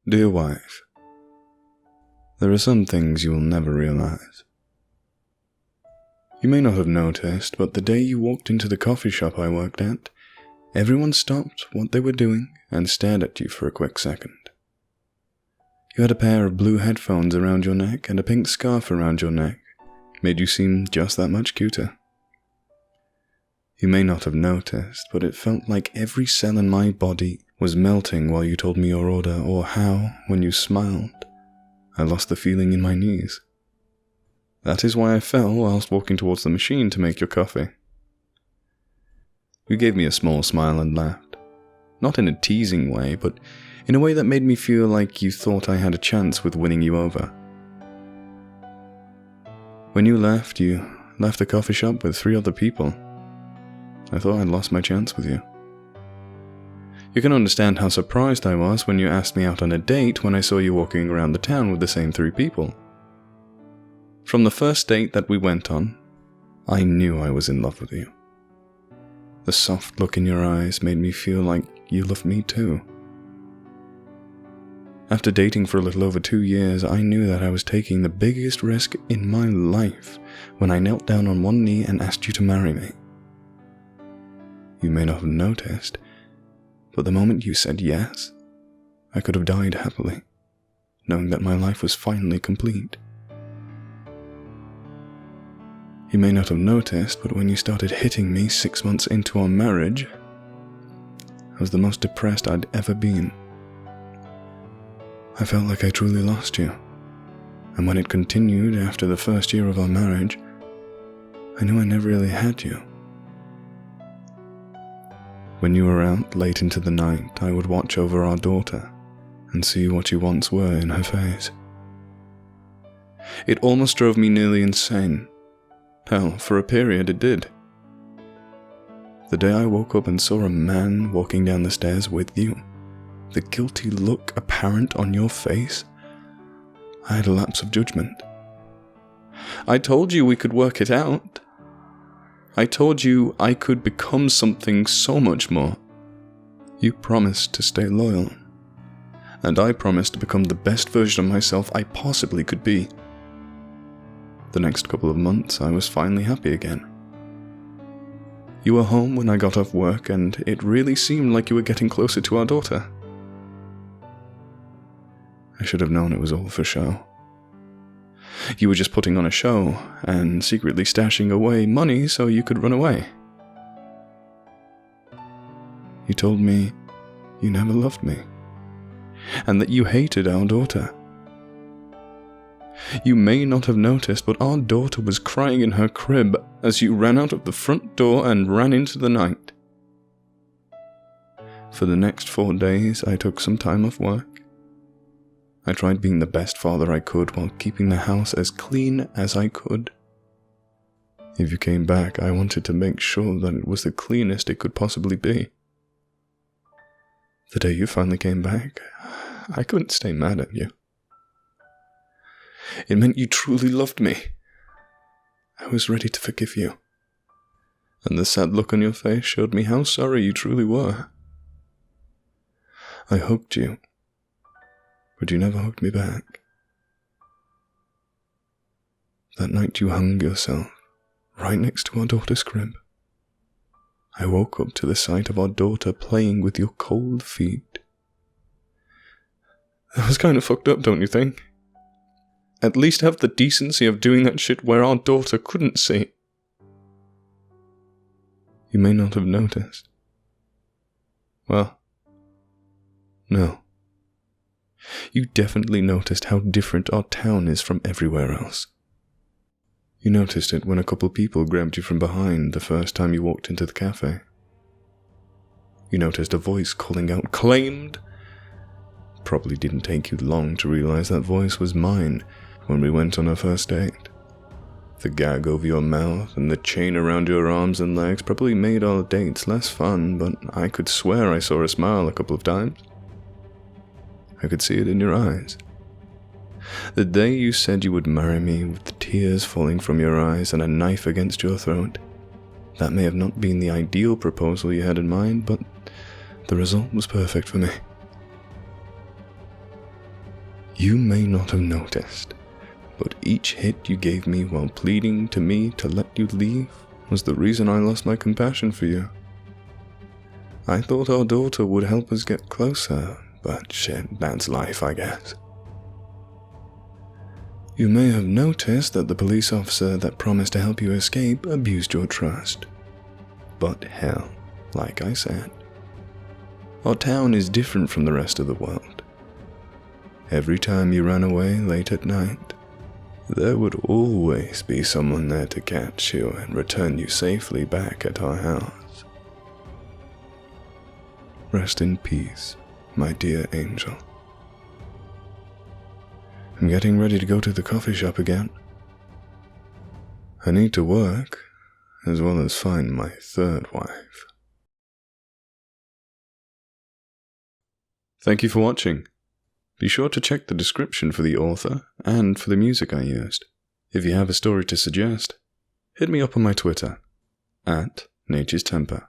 Dear wife, there are some things you will never realize. You may not have noticed, but the day you walked into the coffee shop I worked at, everyone stopped what they were doing and stared at you for a quick second. You had a pair of blue headphones around your neck and a pink scarf around your neck. Made you seem just that much cuter. You may not have noticed, but it felt like every cell in my body was melting while you told me your order, or how, when you smiled, I lost the feeling in my knees. That is why I fell whilst walking towards the machine to make your coffee. You gave me a small smile and laughed. Not in a teasing way, but in a way that made me feel like you thought I had a chance with winning you over. When you left the coffee shop with 3 other people. I thought I'd lost my chance with you. You can understand how surprised I was when you asked me out on a date when I saw you walking around the town with the same 3 people. From the first date that we went on, I knew I was in love with you. The soft look in your eyes made me feel like you loved me too. After dating for a little over 2 years, I knew that I was taking the biggest risk in my life when I knelt down on one knee and asked you to marry me. You may not have noticed, but the moment you said yes, I could have died happily, knowing that my life was finally complete. You may not have noticed, but when you started hitting me 6 months into our marriage, I was the most depressed I'd ever been. I felt like I truly lost you, and when it continued after the first year of our marriage, I knew I never really had you. When you were out late into the night, I would watch over our daughter and see what you once were in her face. It almost drove me nearly insane. Hell, for a period it did. The day I woke up and saw a man walking down the stairs with you, the guilty look apparent on your face, I had a lapse of judgment. I told you we could work it out. I told you I could become something so much more. You promised to stay loyal, and I promised to become the best version of myself I possibly could be. The next couple of months, I was finally happy again. You were home when I got off work, and it really seemed like you were getting closer to our daughter. I should have known it was all for show. You were just putting on a show, and secretly stashing away money so you could run away. You told me you never loved me, and that you hated our daughter. You may not have noticed, but our daughter was crying in her crib as you ran out of the front door and ran into the night. For the next 4 days, I took some time off work. I tried being the best father I could while keeping the house as clean as I could. If you came back, I wanted to make sure that it was the cleanest it could possibly be. The day you finally came back, I couldn't stay mad at you. It meant you truly loved me. I was ready to forgive you. And the sad look on your face showed me how sorry you truly were. I hugged you, but you never hugged me back. That night you hung yourself right next to our daughter's crib. I woke up to the sight of our daughter playing with your cold feet. That was kind of fucked up, don't you think? At least have the decency of doing that shit where our daughter couldn't see. You may not have noticed. Well, no. You definitely noticed how different our town is from everywhere else. You noticed it when a couple people grabbed you from behind the first time you walked into the cafe. You noticed a voice calling out, "Claimed!" Probably didn't take you long to realize that voice was mine when we went on our first date. The gag over your mouth and the chain around your arms and legs probably made our dates less fun, but I could swear I saw a smile a couple of times. I could see it in your eyes. The day you said you would marry me with the tears falling from your eyes and a knife against your throat, that may have not been the ideal proposal you had in mind, but the result was perfect for me. You may not have noticed, but each hit you gave me while pleading to me to let you leave was the reason I lost my compassion for you. I thought our daughter would help us get closer, but shit, that's life, I guess. You may have noticed that the police officer that promised to help you escape abused your trust. But hell, like I said, our town is different from the rest of the world. Every time you ran away late at night, there would always be someone there to catch you and return you safely back at our house. Rest in peace, my dear angel. I'm getting ready to go to the coffee shop again. I need to work, as well as find my third wife. Thank you for watching. Be sure to check the description for the author and for the music I used. If you have a story to suggest, hit me up on my Twitter, @NaturesTemper.